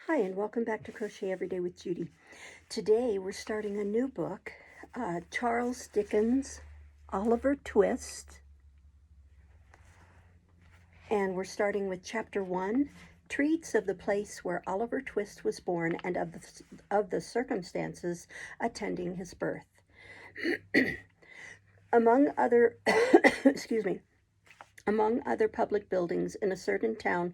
Hi, and welcome back to Crochet Every Day with Judy. Today we're starting a new book, Charles Dickens' Oliver Twist, and we're starting with Chapter 1, Treats of the Place Where Oliver Twist Was Born and of the Circumstances Attending His Birth. Among other, among other public buildings in a certain town,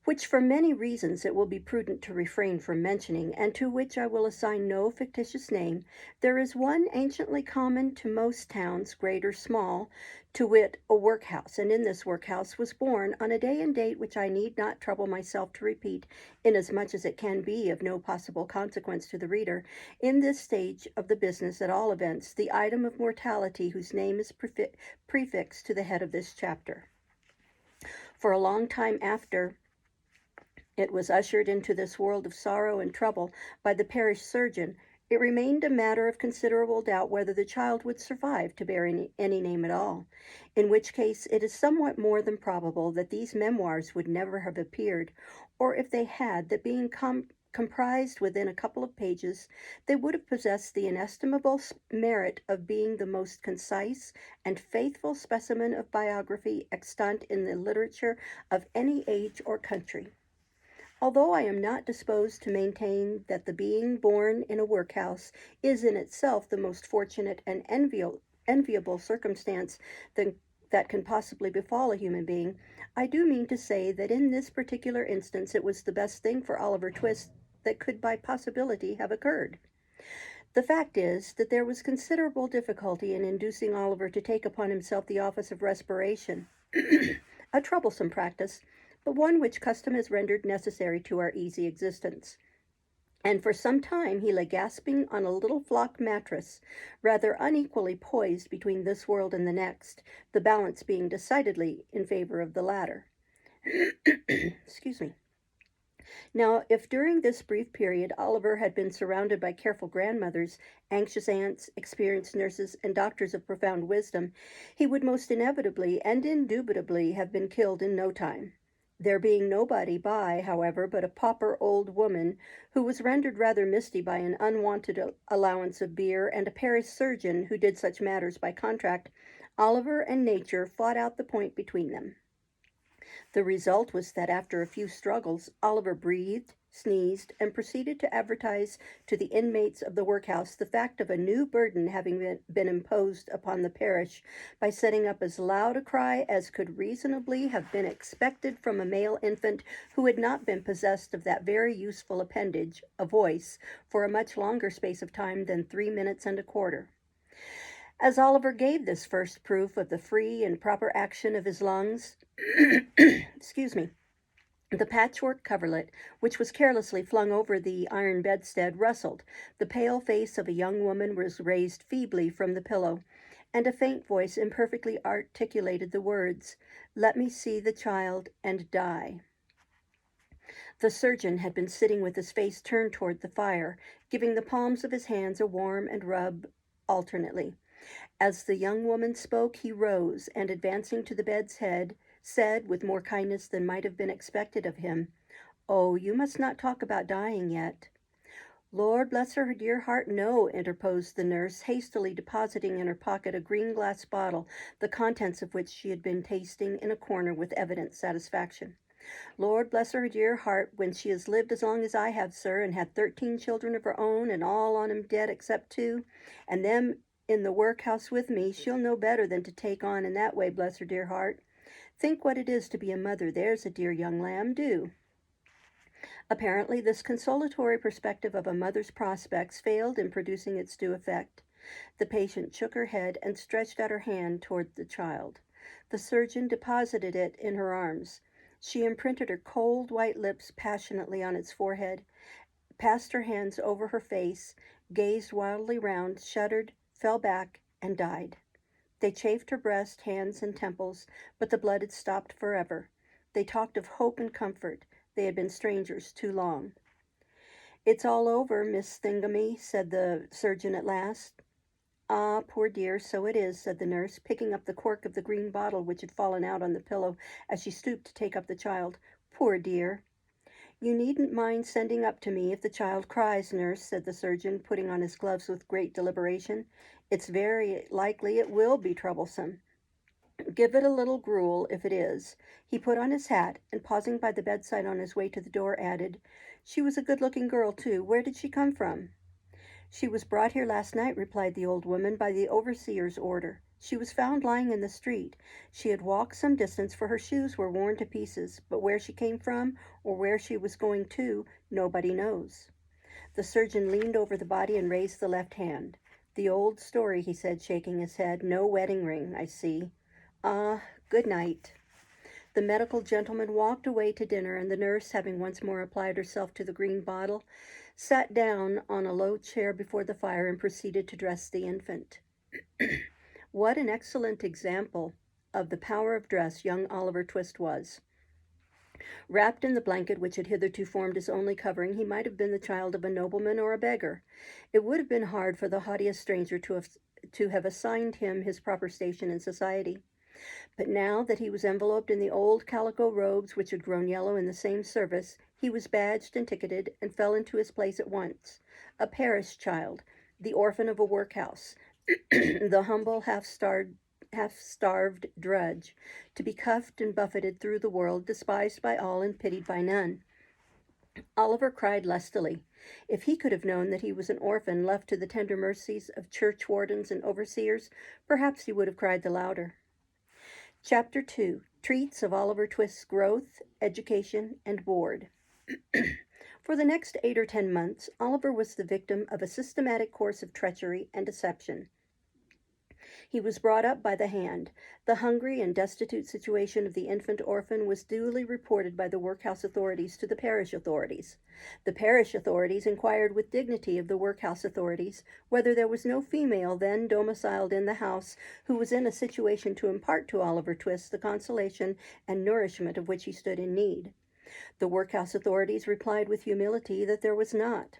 which for many reasons it will be prudent to refrain from mentioning, and to which I will assign no fictitious name, there is one anciently common to most towns, great or small, to wit, a workhouse, and in this workhouse was born, on a day and date which I need not trouble myself to repeat, inasmuch as it can be of no possible consequence to the reader, in this stage of the business, at all events, the item of mortality whose name is prefixed to the head of this chapter. For a long time after it was ushered into this world of sorrow and trouble by the parish surgeon, it remained a matter of considerable doubt whether the child would survive to bear any name at all, in which case it is somewhat more than probable that these memoirs would never have appeared, or if they had, that being comprised within a couple of pages, they would have possessed the inestimable merit of being the most concise and faithful specimen of biography extant in the literature of any age or country. Although I am not disposed to maintain that the being born in a workhouse is in itself the most fortunate and enviable circumstance that can possibly befall a human being, I do mean to say that in this particular instance it was the best thing for Oliver Twist that could by possibility have occurred. The fact is that there was considerable difficulty in inducing Oliver to take upon himself the office of respiration, a troublesome practice, but one which custom has rendered necessary to our easy existence. And for some time he lay gasping on a little flock mattress, rather unequally poised between this world and the next, the balance being decidedly in favor of the latter. Excuse me. Now, if during this brief period Oliver had been surrounded by careful grandmothers, anxious aunts, experienced nurses, and doctors of profound wisdom, he would most inevitably and indubitably have been killed in no time. There being nobody by, however, but a pauper old woman, who was rendered rather misty by an unwonted allowance of beer, and a parish surgeon who did such matters by contract, Oliver and nature fought out the point between them. The result was that after a few struggles, Oliver breathed, sneezed, and proceeded to advertise to the inmates of the workhouse the fact of a new burden having been imposed upon the parish by setting up as loud a cry as could reasonably have been expected from a male infant who had not been possessed of that very useful appendage, a voice, for a much longer space of time than 3 minutes and a quarter. As Oliver gave this first proof of the free and proper action of his lungs, excuse me, the patchwork coverlet, which was carelessly flung over the iron bedstead, rustled. The pale face of a young woman was raised feebly from the pillow, and a faint voice imperfectly articulated the words, "Let me see the child and die." The surgeon had been sitting with his face turned toward the fire, giving the palms of his hands a warm and rub alternately. As the young woman spoke, he rose, and advancing to the bed's head, said, with more kindness than might have been expected of him, "Oh, you must not talk about dying yet." "Lord bless her dear heart, no," interposed the nurse, hastily depositing in her pocket a green glass bottle, the contents of which she had been tasting in a corner with evident satisfaction. "Lord bless her dear heart, when she has lived as long as I have, sir, and had 13 children of her own, and all on 'em dead except 2, and them in the workhouse with me, she'll know better than to take on in that way, bless her dear heart. Think what it is to be a mother, there's a dear young lamb, do." Apparently this consolatory perspective of a mother's prospects failed in producing its due effect. The patient shook her head and stretched out her hand toward the child. The surgeon deposited it in her arms. She imprinted her cold white lips passionately on its forehead, passed her hands over her face, gazed wildly round, shuddered, fell back, and died. They chafed her breast, hands, and temples, but the blood had stopped forever. They talked of hope and comfort. They had been strangers too long. "It's all over, Miss Thingamy," said the surgeon at last. "Ah, poor dear, so it is," said the nurse, picking up the cork of the green bottle which had fallen out on the pillow as she stooped to take up the child. "Poor dear." "You needn't mind sending up to me if the child cries, nurse," said the surgeon, putting on his gloves with great deliberation. "It's very likely it will be troublesome. Give it a little gruel if it is." He put on his hat, and pausing by the bedside on his way to the door, added, "She was a good-looking girl, too. Where did she come from?" "She was brought here last night," replied the old woman, "by the overseer's order. She was found lying in the street. She had walked some distance, for her shoes were worn to pieces, but where she came from, or where she was going to, nobody knows." The surgeon leaned over the body and raised the left hand. "The old story," he said, shaking his head. "No wedding ring, I see. Ah, good night." The medical gentleman walked away to dinner, and the nurse, having once more applied herself to the green bottle, sat down on a low chair before the fire and proceeded to dress the infant. What an excellent example of the power of dress young Oliver Twist was. Wrapped in the blanket which had hitherto formed his only covering, he might have been the child of a nobleman or a beggar. It would have been hard for the haughtiest stranger to have assigned him his proper station in society. But now that he was enveloped in the old calico robes which had grown yellow in the same service, he was badged and ticketed, and fell into his place at once. A parish child, the orphan of a workhouse, the humble half-starved drudge, to be cuffed and buffeted through the world, despised by all and pitied by none. Oliver cried lustily. If he could have known that he was an orphan left to the tender mercies of church wardens and overseers, perhaps he would have cried the louder. Chapter 2 Treats of Oliver Twist's Growth, Education, and Board. For the next 8 or 10 months, Oliver was the victim of a systematic course of treachery and deception. He was brought up by the hand. The hungry and destitute situation of the infant orphan was duly reported by the workhouse authorities to the parish authorities. The parish authorities inquired with dignity of the workhouse authorities whether there was no female then domiciled in the house who was in a situation to impart to Oliver Twist the consolation and nourishment of which he stood in need. The workhouse authorities replied with humility that there was not.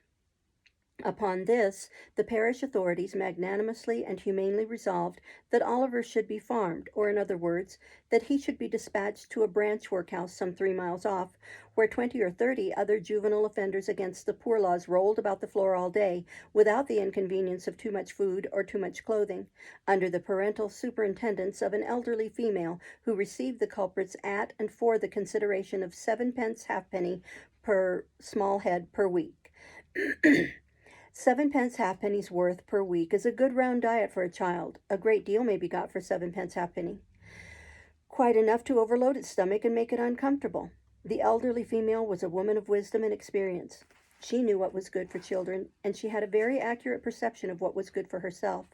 Upon this, the parish authorities magnanimously and humanely resolved that Oliver should be farmed, or in other words, that he should be dispatched to a branch workhouse some 3 miles off, where 20 or 30 other juvenile offenders against the poor laws rolled about the floor all day, without the inconvenience of too much food or too much clothing, under the parental superintendence of an elderly female, who received the culprits at and for the consideration of 7 pence halfpenny per small head per week. 7 pence halfpenny's worth per week is a good round diet for a child. A great deal may be got for 7 pence halfpenny. Quite enough to overload its stomach and make it uncomfortable. The elderly female was a woman of wisdom and experience. She knew what was good for children, and she had a very accurate perception of what was good for herself.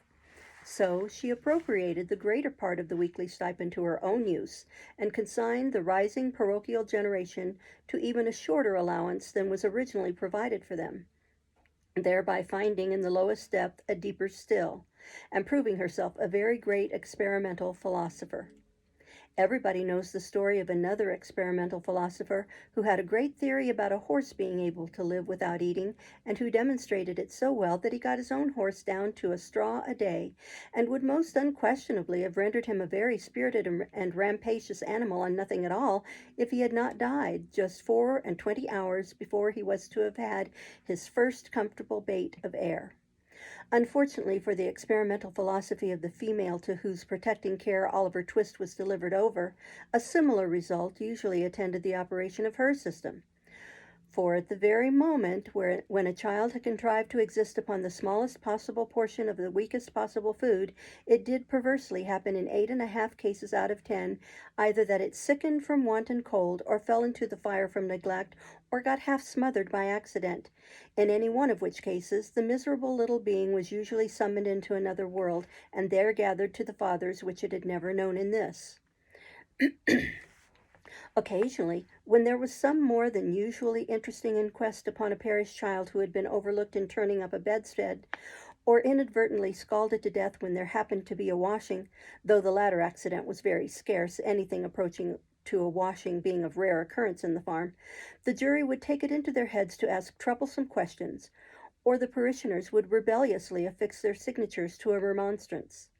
So she appropriated the greater part of the weekly stipend to her own use, and consigned the rising parochial generation to even a shorter allowance than was originally provided for them, thereby finding in the lowest depth a deeper still, and proving herself a very great experimental philosopher. Everybody knows the story of another experimental philosopher who had a great theory about a horse being able to live without eating, and who demonstrated it so well that he got his own horse down to a straw a day, and would most unquestionably have rendered him a very spirited and rampacious animal on nothing at all, if he had not died just 24 hours before he was to have had his first comfortable bait of air. Unfortunately for the experimental philosophy of the female to whose protecting care Oliver Twist was delivered over, a similar result usually attended the operation of her system. For at the very moment when a child had contrived to exist upon the smallest possible portion of the weakest possible food, it did perversely happen in 8.5 cases out of 10, either that it sickened from want and cold, or fell into the fire from neglect, or got half smothered by accident, in any one of which cases the miserable little being was usually summoned into another world, and there gathered to the fathers which it had never known in this. Occasionally, when there was some more than usually interesting inquest upon a parish child who had been overlooked in turning up a bedstead, or inadvertently scalded to death when there happened to be a washing, though the latter accident was very scarce, anything approaching to a washing being of rare occurrence in the farm, the jury would take it into their heads to ask troublesome questions, or the parishioners would rebelliously affix their signatures to a remonstrance.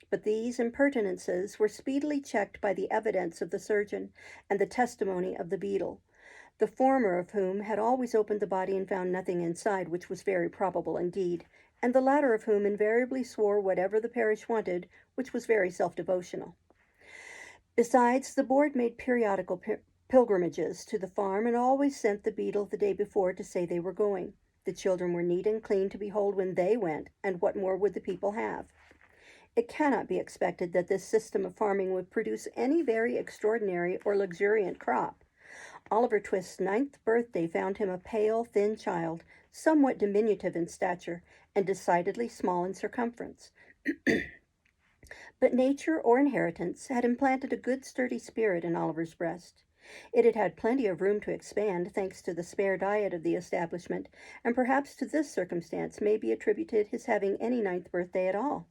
But these impertinences were speedily checked by the evidence of the surgeon and the testimony of the beadle. the former of whom had always opened the body and found nothing inside, which was very probable indeed, and the latter of whom invariably swore whatever the parish wanted, which was very self-devotional. Besides, the board made periodical pilgrimages to the farm and always sent the beadle the day before to say they were going. The children were neat and clean to behold when they went, and what more would the people have? It cannot be expected that this system of farming would produce any very extraordinary or luxuriant crop. Oliver Twist's 9th birthday found him a pale, thin child, somewhat diminutive in stature, and decidedly small in circumference. But nature or inheritance had implanted a good sturdy spirit in Oliver's breast. It had had plenty of room to expand, thanks to the spare diet of the establishment, and perhaps to this circumstance may be attributed his having any 9th birthday at all.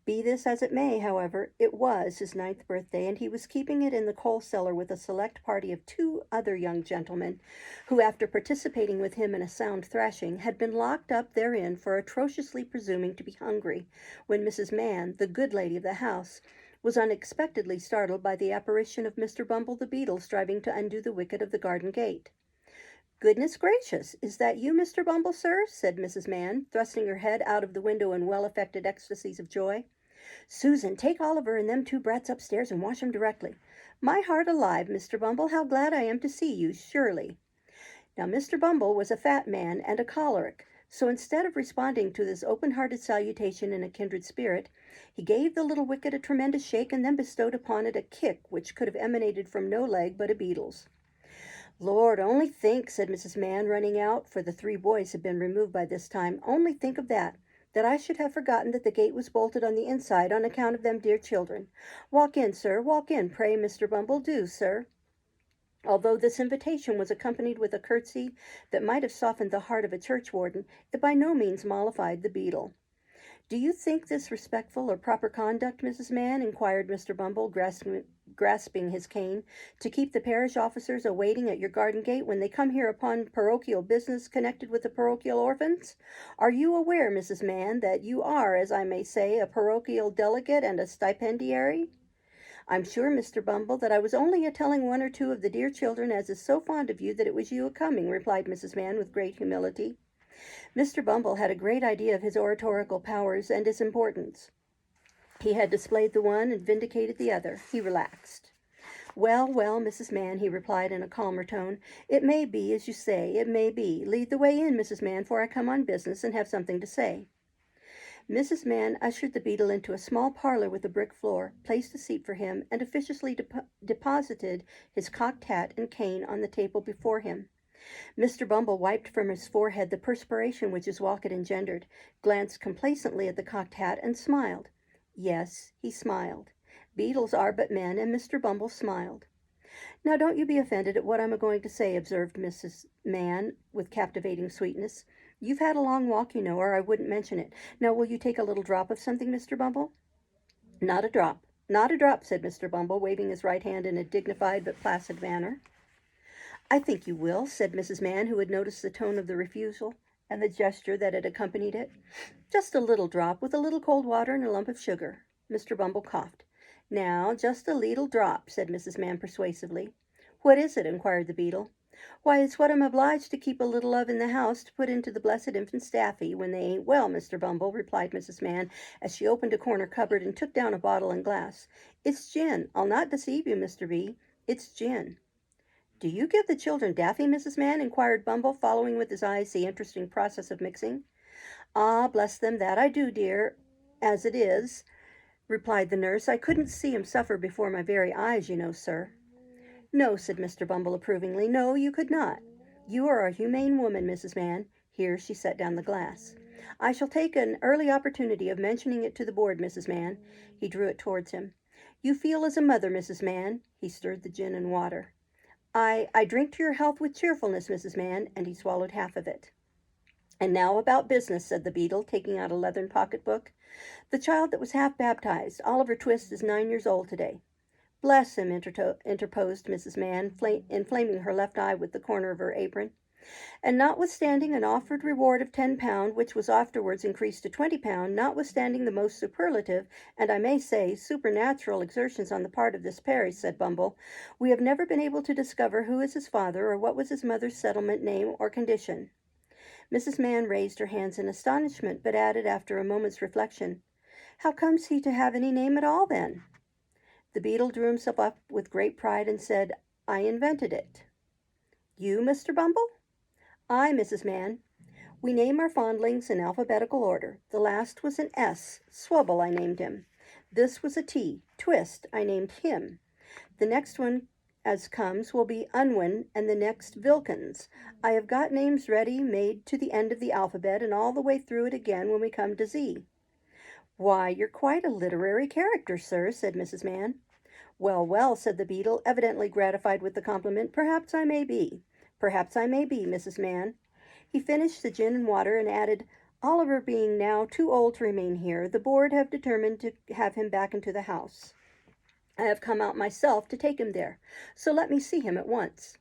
Be this as it may, however, it was his 9th birthday, and he was keeping it in the coal cellar with a select party of 2 other young gentlemen, who, after participating with him in a sound thrashing, had been locked up therein for atrociously presuming to be hungry, when Mrs. Mann, the good lady of the house, was unexpectedly startled by the apparition of Mr. Bumble the beetle striving to undo the wicket of the garden gate. "Goodness gracious, is that you, Mr. Bumble, sir?" said Mrs. Mann, thrusting her head out of the window in well-affected ecstasies of joy. "Susan, take Oliver and them 2 brats upstairs and wash 'em directly. My heart alive, Mr. Bumble, how glad I am to see you, surely." Now Mr. Bumble was a fat man and a choleric, so instead of responding to this open-hearted salutation in a kindred spirit, he gave the little wicket a tremendous shake and then bestowed upon it a kick which could have emanated from no leg but a beetle's. "Lord, only think," said Mrs. Mann, running out, for the 3 boys had been removed by this time, "only think of that I should have forgotten that the gate was bolted on the inside on account of them dear children. Walk in, sir, walk in, pray, Mr. Bumble, do, sir." Although this invitation was accompanied with a curtsy that might have softened the heart of a churchwarden, it by no means mollified the beadle. "Do you think this respectful or proper conduct, Mrs. Mann?" inquired Mr. Bumble, grasping his cane, "to keep the parish officers awaiting at your garden gate when they come here upon parochial business connected with the parochial orphans? Are you aware, Mrs. Mann, that you are, as I may say, a parochial delegate and a stipendiary?" "I'm sure, Mr. Bumble, that I was only a-telling 1 or 2 of the dear children as is so fond of you that it was you a-coming," replied Mrs. Mann with great humility. Mr. Bumble had a great idea of his oratorical powers and his importance. He had displayed the one and vindicated the other. He relaxed. "Well, well, Mrs. Mann," he replied in a calmer tone, "it may be as you say, it may be. Lead the way in, Mrs. Mann, for I come on business and have something to say." Mrs. Mann ushered the beadle into a small parlor with a brick floor, placed a seat for him, and officiously deposited his cocked hat and cane on the table before him. Mr. Bumble wiped from his forehead the perspiration which his walk had engendered, glanced complacently at the cocked hat, and smiled. Yes, he smiled. Beetles are but men, and Mr. Bumble smiled. "Now don't you be offended at what I'm a-going to say," observed Mrs. Mann with captivating sweetness. "You've had a long walk, you know, or I wouldn't mention it. Now will you take a little drop of something, Mr. Bumble?" "Not a drop, not a drop," said Mr. Bumble, waving his right hand in a dignified but placid manner. "I think you will," said Mrs. Mann, who had noticed the tone of the refusal and the gesture that had accompanied it. "Just a little drop, with a little cold water and a lump of sugar." Mr. Bumble coughed. "Now, just a leetle drop," said Mrs. Mann persuasively. "What is it?" inquired the beadle. "Why, it's what I'm obliged to keep a little of in the house to put into the blessed infant's daffy when they ain't well, Mr. Bumble," replied Mrs. Mann, as she opened a corner cupboard and took down a bottle and glass. "It's gin. I'll not deceive you, Mr. B. It's gin." "Do you give the children daffy, Mrs. Mann?" inquired Bumble, following with his eyes the interesting process of mixing. "Ah, bless them, that I do, dear, as it is," replied the nurse. "I couldn't see 'em suffer before my very eyes, you know, sir." "No," said Mr. Bumble approvingly. "No, you could not. You are a humane woman, Mrs. Mann." Here she set down the glass. "I shall take an early opportunity of mentioning it to the board, Mrs. Mann." He drew it towards him. "You feel as a mother, Mrs. Mann." He stirred the gin and water. I drink to your health with cheerfulness, Mrs. Mann," and he swallowed half of it. "And now about business," said the beadle, taking out a leathern pocketbook. "The child that was half baptized, Oliver Twist, is 9 years old today." "Bless him," interposed Mrs. Mann, inflaming her left eye with the corner of her apron. And notwithstanding an offered reward of £10, which was afterwards increased to £20, notwithstanding the most superlative, and I may say supernatural exertions on the part of this parish, said Bumble, we have never been able to discover who is his father or what was his mother's settlement name or condition. Mrs. Mann raised her hands in astonishment, but added after a moment's reflection, how comes he to have any name at all, then? The beetle drew himself up with great pride and said, I invented it. You, Mr. Bumble? I, Mrs. Mann. We name our fondlings in alphabetical order. The last was an S. Swubble, I named him. This was a T. Twist, I named him. The next one as comes will be Unwin, and the next Vilkins. I have got names ready made to the end of the alphabet and all the way through it again when we come to Z. Why, you're quite a literary character, sir, said Mrs. Mann. Well, well, said the beetle, evidently gratified with the compliment, perhaps I may be. Perhaps I may be, Mrs. Mann. He finished the gin and water and added, Oliver being now too old to remain here, the board have determined to have him back into the house. I have come out myself to take him there, so let me see him at once.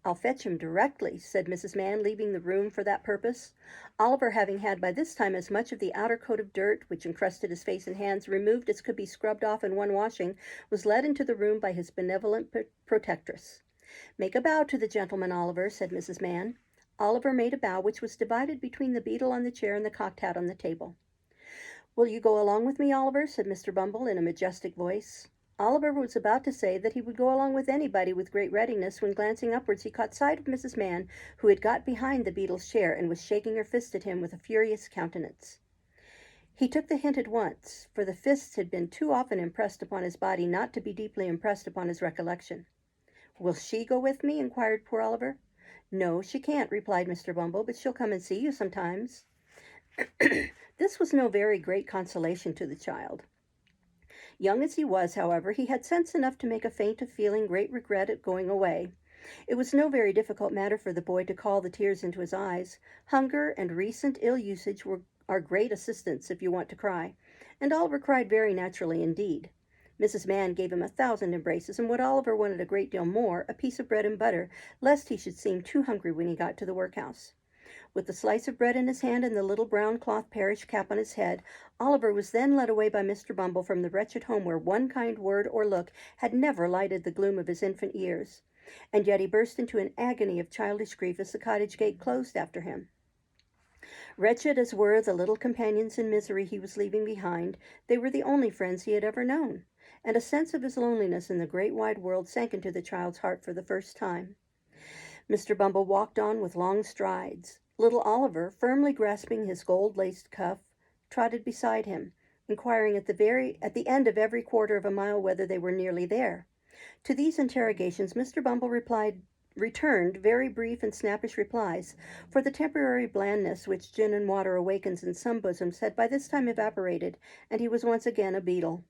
I'll fetch him directly, said Mrs. Mann, leaving the room for that purpose. Oliver, having had by this time as much of the outer coat of dirt which encrusted his face and hands removed as could be scrubbed off in one washing, was led into the room by his benevolent protectress. Make a bow to the gentleman, Oliver, said Mrs. Mann. Oliver made a bow which was divided between the beetle on the chair and the cocked hat on the table. Will you go along with me, Oliver? Said Mr. Bumble in a majestic voice. Oliver was about to say that he would go along with anybody with great readiness when, glancing upwards, he caught sight of Mrs. Mann, who had got behind the beetle's chair and was shaking her fist at him with a furious countenance. He took the hint at once, for the fists had been too often impressed upon his body not to be deeply impressed upon his recollection. Will she go with me? Inquired poor Oliver. No, she can't, replied Mr. Bumble, but she'll come and see you sometimes. This was no very great consolation to the child. Young as he was, however, he had sense enough to make a feint of feeling great regret at going away. It was no very difficult matter for the boy to call the tears into his eyes. Hunger and recent ill usage are great assistants if you want to cry, and Oliver cried very naturally indeed. Mrs. Mann gave him 1,000 embraces, and what Oliver wanted a great deal more, a piece of bread and butter, lest he should seem too hungry when he got to the workhouse. With the slice of bread in his hand and the little brown cloth parish cap on his head, Oliver was then led away by Mr. Bumble from the wretched home where one kind word or look had never lighted the gloom of his infant years. And yet he burst into an agony of childish grief as the cottage gate closed after him. Wretched as were the little companions in misery he was leaving behind, they were the only friends he had ever known, and a sense of his loneliness in the great wide world sank into the child's heart for the first time. Mr. Bumble walked on with long strides. Little Oliver, firmly grasping his gold-laced cuff, trotted beside him, inquiring at the end of every quarter of a mile whether they were nearly there. To these interrogations Mr. Bumble returned very brief and snappish replies, for the temporary blandness which gin and water awakens in some bosoms had by this time evaporated, and he was once again a beetle.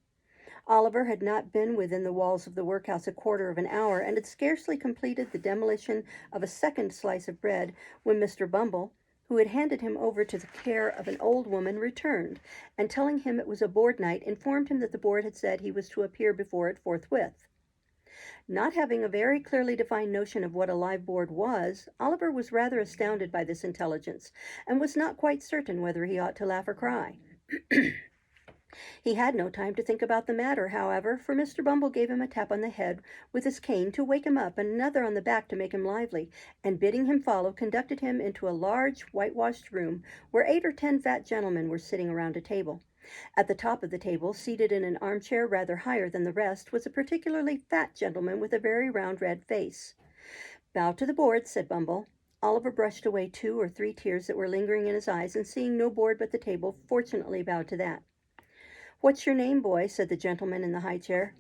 Oliver had not been within the walls of the workhouse a quarter of an hour, and had scarcely completed the demolition of a second slice of bread, when Mr. Bumble, who had handed him over to the care of an old woman, returned, and telling him it was a board night, informed him that the board had said he was to appear before it forthwith. Not having a very clearly defined notion of what a live board was, Oliver was rather astounded by this intelligence, and was not quite certain whether he ought to laugh or cry. He had no time to think about the matter, however, for Mr. Bumble gave him a tap on the head with his cane to wake him up, and another on the back to make him lively, and bidding him follow, conducted him into a large whitewashed room where 8 or 10 fat gentlemen were sitting around a table. At the top of the table, seated in an armchair rather higher than the rest, was a particularly fat gentleman with a very round red face. Bow to the board, said Bumble. Oliver brushed away 2 or 3 tears that were lingering in his eyes, and seeing no board but the table, fortunately bowed to that. What's your name, boy? Said the gentleman in the high chair.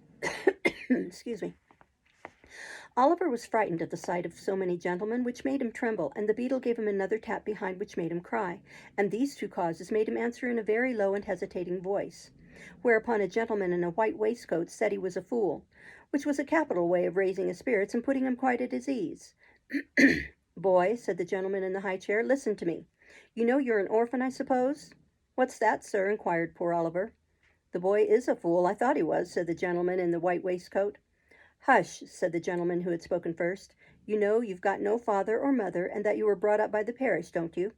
Excuse me. Oliver was frightened at the sight of so many gentlemen, which made him tremble, and the beetle gave him another tap behind, which made him cry, and these 2 causes made him answer in a very low and hesitating voice, whereupon a gentleman in a white waistcoat said he was a fool, which was a capital way of raising his spirits and putting him quite at his ease. Boy, said the gentleman in the high chair, listen to me. You know you're an orphan, I suppose? What's that, sir? Inquired poor Oliver. The boy is a fool. I thought he was, said the gentleman in the white waistcoat. Hush, said the gentleman who had spoken first. You know you've got no father or mother, and that you were brought up by the parish, don't you?"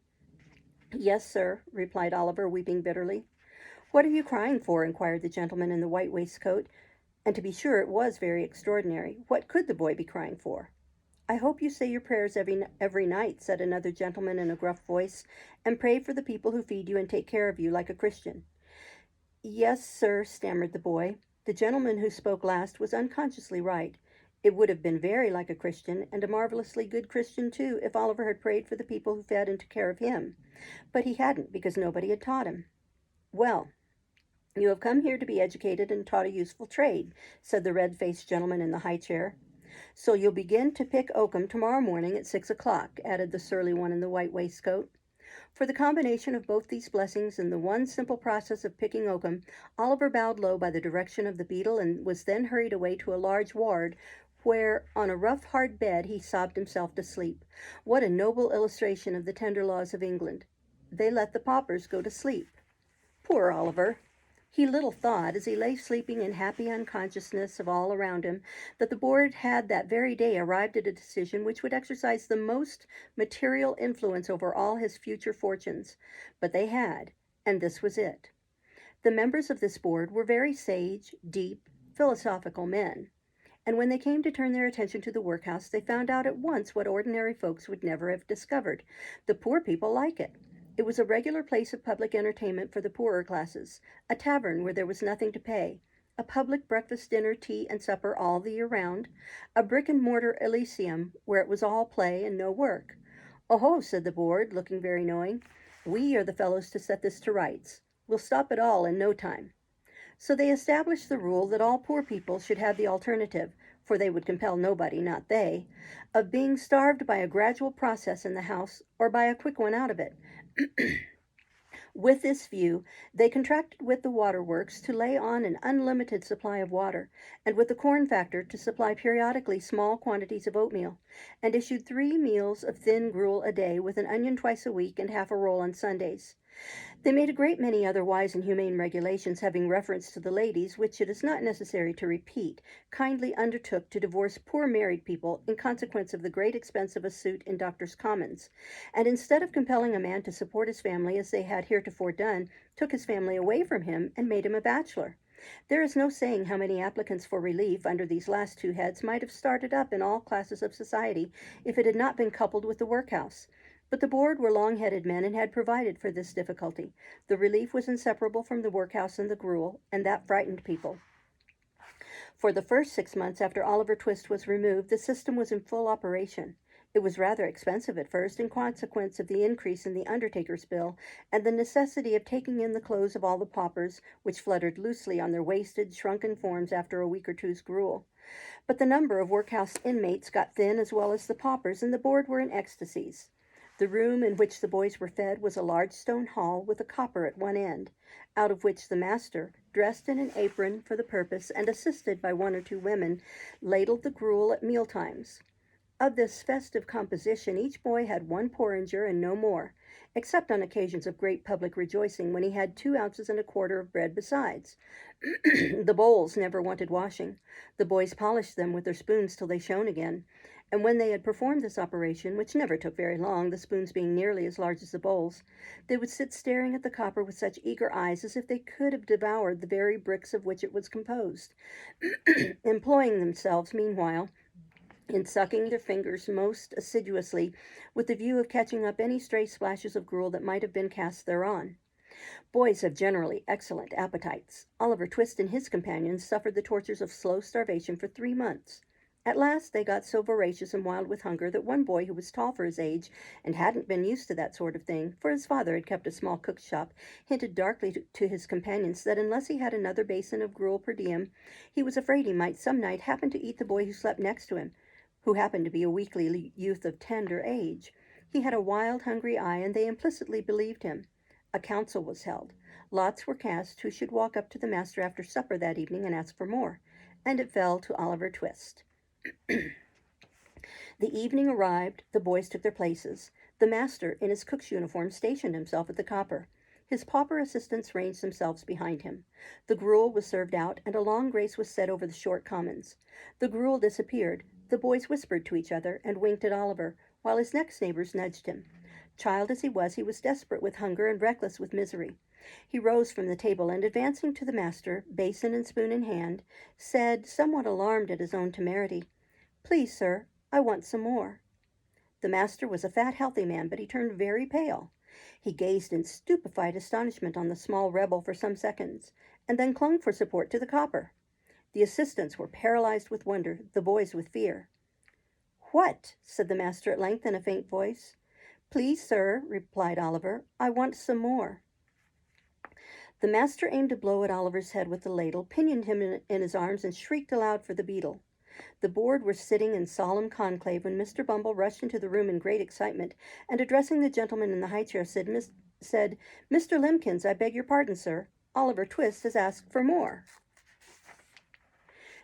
"Yes, sir," replied Oliver, weeping bitterly. "What are you crying for?" inquired the gentleman in the white waistcoat, and to be sure it was very extraordinary. What could the boy be crying for? "I hope you say your prayers every night," said another gentleman in a gruff voice, "and pray for the people who feed you and take care of you like a Christian." "Yes, sir," stammered the boy. The gentleman who spoke last was unconsciously right. It would have been very like a Christian, and a marvelously good Christian too, if Oliver had prayed for the people who fed and took care of him. But he hadn't, because nobody had taught him. "Well, you have come here to be educated and taught a useful trade," said the red-faced gentleman in the high chair. "So you'll begin to pick oakum tomorrow morning at 6 o'clock," added the surly one in the white waistcoat. For the combination of both these blessings in the one simple process of picking oakum, Oliver bowed low by the direction of the beadle, and was then hurried away to a large ward, where, on a rough, hard bed, he sobbed himself to sleep. What a noble illustration of the tender laws of England! They let the paupers go to sleep. Poor Oliver! He little thought, as he lay sleeping in happy unconsciousness of all around him, that the board had that very day arrived at a decision which would exercise the most material influence over all his future fortunes. But they had, and this was it. The members of this board were very sage, deep, philosophical men, and when they came to turn their attention to the workhouse, they found out at once what ordinary folks would never have discovered. The poor people like it. It was a regular place of public entertainment for the poorer classes, a tavern where there was nothing to pay, a public breakfast, dinner, tea, and supper all the year round, a brick-and-mortar Elysium where it was all play and no work. "Oh-ho," said the board, looking very knowing, "we are the fellows to set this to rights. We'll stop it all in no time." So they established the rule that all poor people should have the alternative, for they would compel nobody, not they, of being starved by a gradual process in the house or by a quick one out of it. With this view, they contracted with the waterworks to lay on an unlimited supply of water, and with the corn factor to supply periodically small quantities of oatmeal, and issued 3 meals of thin gruel a day, with an onion twice a week and half a roll on Sundays. They made a great many other wise and humane regulations having reference to the ladies, which it is not necessary to repeat, kindly undertook to divorce poor married people in consequence of the great expense of a suit in Doctors' Commons, and instead of compelling a man to support his family as they had heretofore done, took his family away from him and made him a bachelor. There is no saying how many applicants for relief under these last two heads might have started up in all classes of society if it had not been coupled with the workhouse. But the board were long-headed men and had provided for this difficulty. The relief was inseparable from the workhouse and the gruel, and that frightened people. For the first 6 months after Oliver Twist was removed, the system was in full operation. It was rather expensive at first, in consequence of the increase in the undertaker's bill and the necessity of taking in the clothes of all the paupers, which fluttered loosely on their wasted, shrunken forms after a week or two's gruel. But the number of workhouse inmates got thin as well as the paupers, and the board were in ecstasies. The room in which the boys were fed was a large stone hall with a copper at one end, out of which the master, dressed in an apron for the purpose and assisted by 1 or 2 women, ladled the gruel at meal times. Of this festive composition each boy had 1 porringer and no more, except on occasions of great public rejoicing, when he had 2 ounces and a quarter of bread besides. The bowls never wanted washing. The boys polished them with their spoons till they shone again, and when they had performed this operation, which never took very long, the spoons being nearly as large as the bowls, they would sit staring at the copper with such eager eyes as if they could have devoured the very bricks of which it was composed, employing themselves meanwhile in sucking their fingers most assiduously, with the view of catching up any stray splashes of gruel that might have been cast thereon. Boys have generally excellent appetites. Oliver Twist and his companions suffered the tortures of slow starvation for 3 months. At last they got so voracious and wild with hunger that one boy, who was tall for his age and hadn't been used to that sort of thing, for his father had kept a small cook's shop, hinted darkly to his companions that unless he had another basin of gruel per diem, he was afraid he might some night happen to eat the boy who slept next to him, who happened to be a weakly youth of tender age. He had a wild, hungry eye, and they implicitly believed him. A council was held. Lots were cast who should walk up to the master after supper that evening and ask for more, and it fell to Oliver Twist. The evening arrived, the boys took their places. The master, in his cook's uniform, stationed himself at the copper. His pauper assistants ranged themselves behind him. The gruel was served out, and a long grace was said over the short commons. The gruel disappeared. The boys whispered to each other and winked at Oliver, while his next neighbors nudged him. Child as he was desperate with hunger and reckless with misery. He rose from the table and, advancing to the master, basin and spoon in hand, said, somewhat alarmed at his own temerity, "Please, sir, I want some more." The master was a fat, healthy man, but he turned very pale. He gazed in stupefied astonishment on the small rebel for some seconds, and then clung for support to the copper. The assistants were paralyzed with wonder, the boys with fear. "What?" said the master at length in a faint voice. "Please, sir," replied Oliver, "I want some more." The master aimed a blow at Oliver's head with the ladle, pinioned him in his arms, and shrieked aloud for the beetle. The board were sitting in solemn conclave when Mr. Bumble rushed into the room in great excitement, and addressing the gentleman in the high chair, said, "Mr. Limbkins, I beg your pardon, sir. Oliver Twist has asked for more."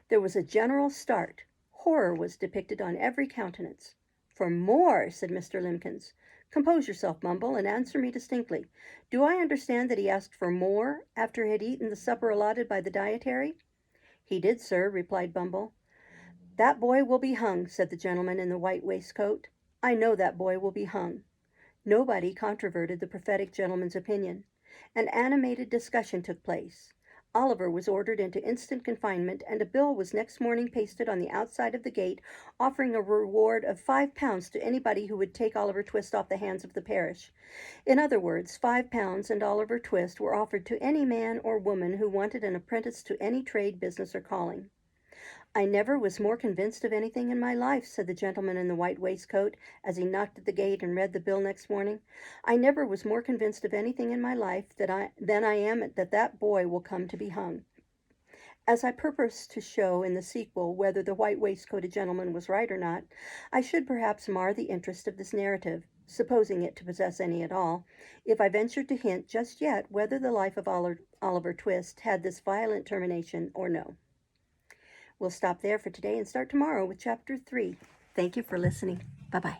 There was a general start. Horror was depicted on every countenance. "For more," said Mr. Limbkins. "Compose yourself, Bumble, and answer me distinctly. Do I understand that he asked for more after he had eaten the supper allotted by the dietary?" "He did, sir," replied Bumble. "That boy will be hung," said the gentleman in the white waistcoat. "I know that boy will be hung." Nobody controverted the prophetic gentleman's opinion. An animated discussion took place. Oliver was ordered into instant confinement, and a bill was next morning pasted on the outside of the gate, offering a reward of £5 to anybody who would take Oliver Twist off the hands of the parish. In other words, £5 and Oliver Twist were offered to any man or woman who wanted an apprentice to any trade, business, or calling. "I never was more convinced of anything in my life," said the gentleman in the white waistcoat, as he knocked at the gate and read the bill next morning. "I never was more convinced of anything in my life than I am that boy will come to be hung." As I purpose to show in the sequel whether the white waistcoated gentleman was right or not, I should perhaps mar the interest of this narrative, supposing it to possess any at all, if I ventured to hint just yet whether the life of Oliver Twist had this violent termination or no. We'll stop there for today and start tomorrow with Chapter 3. Thank you for listening. Bye-bye.